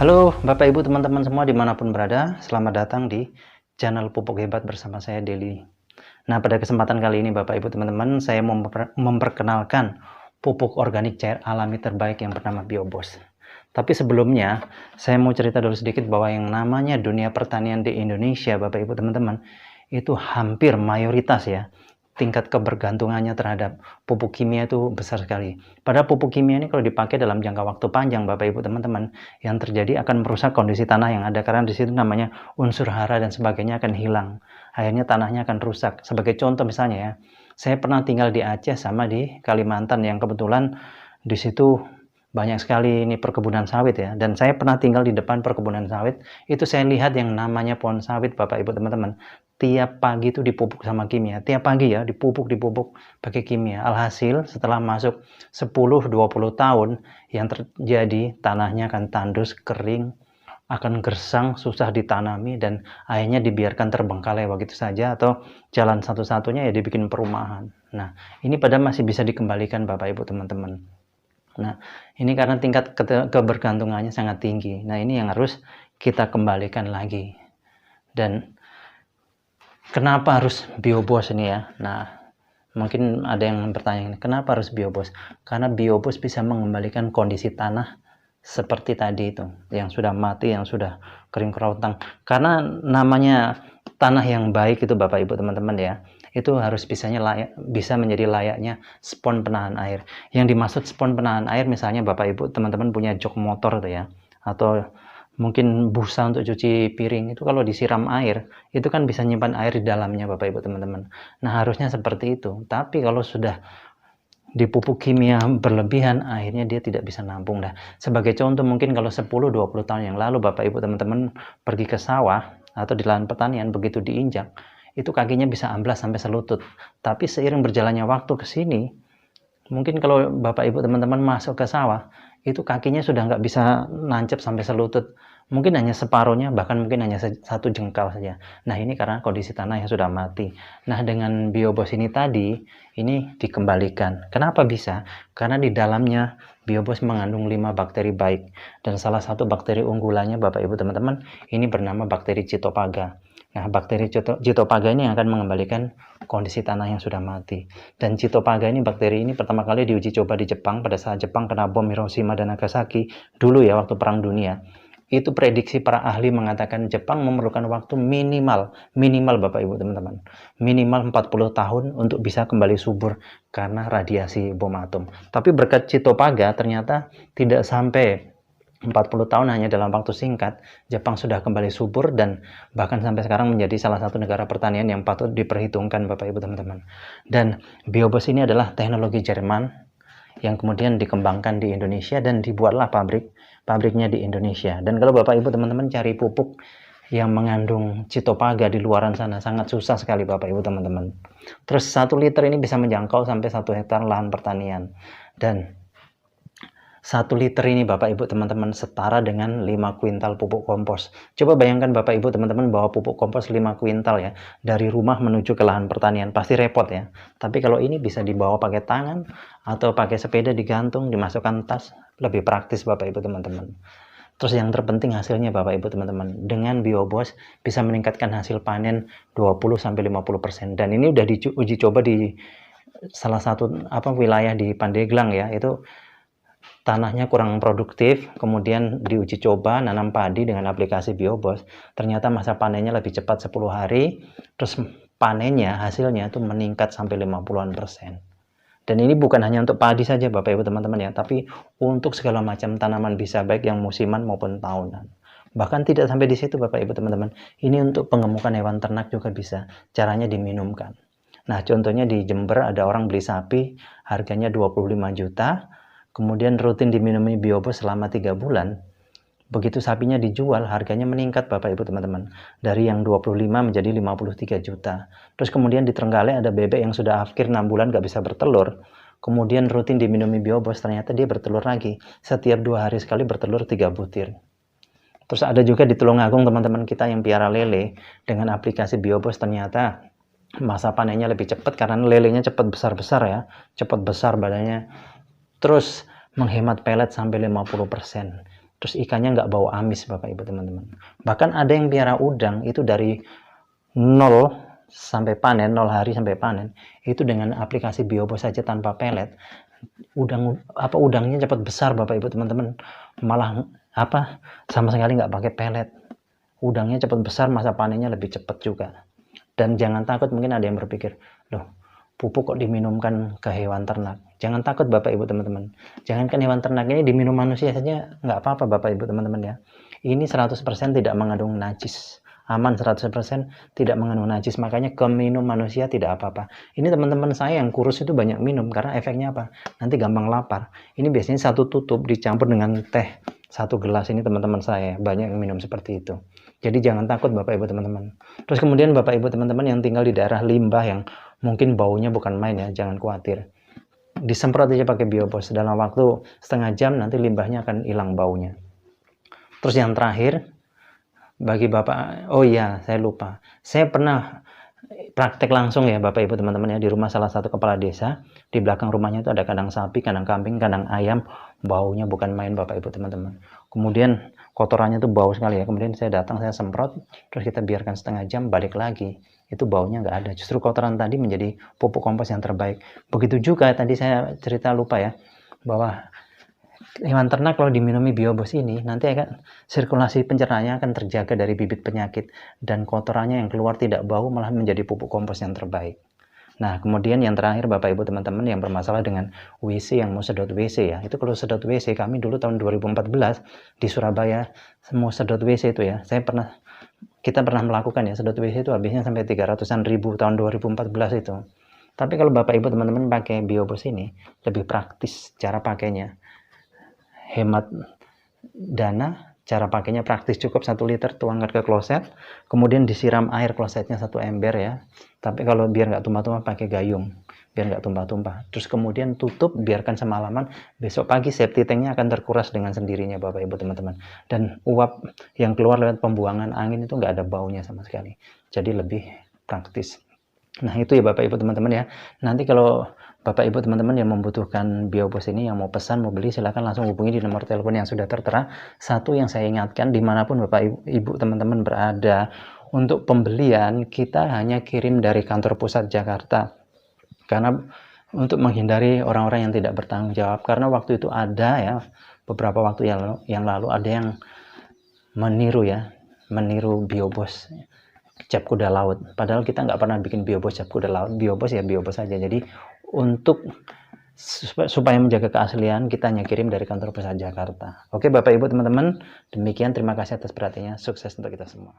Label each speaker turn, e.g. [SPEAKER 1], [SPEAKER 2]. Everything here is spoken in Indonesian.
[SPEAKER 1] Halo Bapak Ibu teman-teman semua dimanapun berada, selamat datang di channel Pupuk Hebat bersama saya Deli. Nah, pada kesempatan kali ini Bapak Ibu teman-teman, saya mau memperkenalkan pupuk organik cair alami terbaik yang bernama Biobos. Tapi sebelumnya, saya mau cerita dulu sedikit bahwa yang namanya dunia pertanian di Indonesia Bapak Ibu teman-teman, itu hampir mayoritas ya, tingkat kebergantungannya terhadap pupuk kimia itu besar sekali. Padahal pupuk kimia ini kalau dipakai dalam jangka waktu panjang Bapak Ibu teman-teman, yang terjadi akan merusak kondisi tanah yang ada karena di situ namanya unsur hara dan sebagainya akan hilang. Akhirnya tanahnya akan rusak. Sebagai contoh misalnya ya, saya pernah tinggal di Aceh sama di Kalimantan yang kebetulan di situ banyak sekali ini perkebunan sawit ya, dan saya pernah tinggal di depan perkebunan sawit. Itu saya lihat yang namanya pohon sawit Bapak Ibu teman-teman, tiap pagi itu dipupuk sama kimia, tiap pagi ya dipupuk pakai kimia. Alhasil setelah masuk 10-20 tahun yang terjadi, tanahnya akan tandus, kering, akan gersang, susah ditanami, dan akhirnya dibiarkan terbengkalai begitu saja, atau jalan satu-satunya ya dibikin perumahan. Nah, ini padahal masih bisa dikembalikan Bapak Ibu teman-teman. Nah, ini karena tingkat kebergantungannya sangat tinggi. Nah, ini yang harus kita kembalikan lagi. Dan kenapa harus Biobos ini ya? Nah, mungkin ada yang bertanya, kenapa harus Biobos? Karena Biobos bisa mengembalikan kondisi tanah seperti tadi itu, yang sudah mati, yang sudah kering kerontang. Karena namanya tanah yang baik itu Bapak Ibu teman-teman ya, itu harus bisa menjadi layaknya spons penahan air. Yang dimaksud spons penahan air, misalnya Bapak Ibu teman-teman punya jok motor tuh ya, atau mungkin busa untuk cuci piring, itu kalau disiram air, itu kan bisa nyimpan air di dalamnya Bapak Ibu teman-teman. Nah, harusnya seperti itu. Tapi kalau sudah dipupuk kimia berlebihan, akhirnya dia tidak bisa nampung. Nah, sebagai contoh, mungkin kalau 10-20 tahun yang lalu Bapak Ibu teman-teman pergi ke sawah atau di lahan pertanian, begitu diinjak, itu kakinya bisa amblas sampai selutut. Tapi seiring berjalannya waktu ke sini, mungkin kalau Bapak Ibu teman-teman masuk ke sawah, itu kakinya sudah nggak bisa nancep sampai selutut. Mungkin hanya separuhnya, bahkan mungkin hanya satu jengkal saja. Nah, ini karena kondisi tanah yang sudah mati. Nah, dengan Biobos ini tadi, ini dikembalikan. Kenapa bisa? Karena di dalamnya Biobos mengandung 5 bakteri baik. Dan salah satu bakteri unggulannya Bapak Ibu teman-teman, ini bernama bakteri Cytophaga. Nah, bakteri Cytophaga ini akan mengembalikan kondisi tanah yang sudah mati. Dan Cytophaga ini, bakteri ini pertama kali diuji coba di Jepang pada saat Jepang kena bom Hiroshima dan Nagasaki dulu ya, waktu Perang Dunia. Itu prediksi para ahli mengatakan Jepang memerlukan waktu minimal Bapak Ibu teman-teman, minimal 40 tahun untuk bisa kembali subur karena radiasi bom atom. Tapi berkat Cytophaga ternyata tidak sampai 40 tahun, hanya dalam waktu singkat Jepang sudah kembali subur dan bahkan sampai sekarang menjadi salah satu negara pertanian yang patut diperhitungkan Bapak Ibu teman-teman. Dan Biobos ini adalah teknologi Jerman yang kemudian dikembangkan di Indonesia dan dibuatlah pabriknya di Indonesia. Dan kalau Bapak Ibu teman-teman cari pupuk yang mengandung Cytophaga di luaran sana, sangat susah sekali Bapak Ibu teman-teman. Terus 1 liter ini bisa menjangkau sampai 1 hektar lahan pertanian. Dan 1 liter ini Bapak Ibu teman-teman setara dengan 5 kuintal pupuk kompos. Coba bayangkan Bapak Ibu teman-teman bawa pupuk kompos 5 kuintal ya, dari rumah menuju ke lahan pertanian, pasti repot ya. Tapi kalau ini bisa dibawa pakai tangan atau pakai sepeda, digantung, dimasukkan tas, lebih praktis Bapak Ibu teman-teman. Terus yang terpenting hasilnya Bapak Ibu teman-teman, dengan Biobos bisa meningkatkan hasil panen 20-50%. Dan ini udah diuji coba di salah satu wilayah di Pandeglang ya, itu tanahnya kurang produktif, kemudian diuji coba nanam padi dengan aplikasi Biobos, ternyata masa panennya lebih cepat 10 hari, terus panennya, hasilnya itu meningkat sampai 50-an%. Dan ini bukan hanya untuk padi saja Bapak Ibu teman-teman ya, tapi untuk segala macam tanaman, bisa baik yang musiman maupun tahunan. Bahkan tidak sampai di situ Bapak Ibu teman-teman, ini untuk pengemukan hewan ternak juga bisa, caranya diminumkan. Nah, contohnya di Jember ada orang beli sapi, harganya 25 juta, kemudian rutin diminumi Biobos selama 3 bulan, begitu sapinya dijual, harganya meningkat Bapak Ibu teman-teman, dari yang 25 menjadi 53 juta. Terus kemudian di Trenggalek ada bebek yang sudah akhir 6 bulan gak bisa bertelur, kemudian rutin diminumi Biobos, ternyata dia bertelur lagi, setiap 2 hari sekali bertelur 3 butir. Terus ada juga di Tulungagung teman-teman kita yang piara lele, dengan aplikasi Biobos ternyata masa panennya lebih cepat karena lelenya cepat besar-besar ya, cepat besar badannya. Terus menghemat pelet sampai 50%. terus ikannya nggak bau amis Bapak Ibu teman-teman. Bahkan ada yang piara udang itu dari 0 sampai panen, 0 hari sampai panen, itu dengan aplikasi Biobos saja tanpa pelet, udangnya cepat besar Bapak Ibu teman-teman. Malah sama sekali nggak pakai pelet. Udangnya cepat besar, masa panennya lebih cepat juga. Dan jangan takut, mungkin ada yang berpikir, loh, pupuk kok diminumkan ke hewan ternak. Jangan takut Bapak Ibu teman-teman. Jangankan hewan ternak, ini diminum manusia saja nggak apa-apa Bapak Ibu teman-teman ya. Ini 100% tidak mengandung najis. Aman 100% tidak mengandung najis, makanya ke minum manusia tidak apa-apa. Ini teman-teman saya yang kurus itu banyak minum, karena efeknya apa? Nanti gampang lapar. Ini biasanya satu tutup dicampur dengan teh, 1 gelas, ini teman-teman saya banyak yang minum seperti itu. Jadi jangan takut Bapak Ibu teman-teman. Terus kemudian Bapak Ibu teman-teman yang tinggal di daerah limbah yang mungkin baunya bukan main ya, jangan khawatir. Disemprot aja pakai Biobos, dalam waktu setengah jam nanti limbahnya akan hilang baunya. Terus yang terakhir, bagi Bapak, oh iya saya lupa, saya pernah praktek langsung ya Bapak Ibu teman-teman ya, di rumah salah satu kepala desa. Di belakang rumahnya itu ada kandang sapi, kandang kambing, kandang ayam, baunya bukan main Bapak Ibu teman-teman. Kemudian kotorannya tuh bau sekali ya, kemudian saya datang, saya semprot, terus kita biarkan setengah jam, balik lagi, itu baunya nggak ada. Justru kotoran tadi menjadi pupuk kompos yang terbaik. Begitu juga tadi saya cerita lupa ya, bahwa hewan ternak kalau diminumi Biobos ini, nanti akan sirkulasi pencernaannya akan terjaga dari bibit penyakit, dan kotorannya yang keluar tidak bau, malah menjadi pupuk kompos yang terbaik. Nah, kemudian yang terakhir Bapak Ibu teman-teman yang bermasalah dengan WC yang mau sedot WC ya. Itu kalau sedot WC, kami dulu tahun 2014 di Surabaya mau sedot WC itu ya. Kita pernah melakukan ya, sedot WC itu habisnya sampai 300-an ribu tahun 2014 itu. Tapi kalau Bapak Ibu teman-teman pakai Biobos ini lebih praktis cara pakainya. Hemat dana, cara pakainya praktis, cukup 1 liter tuangkan ke kloset, kemudian disiram air klosetnya 1 ember ya. Tapi kalau biar nggak tumpah-tumpah pakai gayung, biar nggak tumpah-tumpah. Terus kemudian tutup, biarkan semalaman, besok pagi safety tanknya akan terkuras dengan sendirinya Bapak Ibu teman-teman. Dan uap yang keluar lewat pembuangan angin itu nggak ada baunya sama sekali. Jadi lebih praktis. Nah itu ya Bapak Ibu teman-teman ya. Nanti kalau Bapak Ibu teman-teman yang membutuhkan Biobos ini, yang mau pesan, mau beli, silahkan langsung hubungi di nomor telepon yang sudah tertera. Satu yang saya ingatkan, dimanapun Bapak Ibu teman-teman berada, untuk pembelian kita hanya kirim dari kantor pusat Jakarta. Karena untuk menghindari orang-orang yang tidak bertanggung jawab, karena waktu itu ada ya, beberapa waktu yang lalu ada yang meniru Biobos cap kuda laut, padahal kita nggak pernah bikin Biobos cap kuda laut. Biobos ya Biobos saja. Jadi untuk supaya menjaga keaslian, kita hanya kirim dari kantor pusat Jakarta. Oke Bapak Ibu teman-teman, demikian, terima kasih atas perhatiannya, sukses untuk kita semua.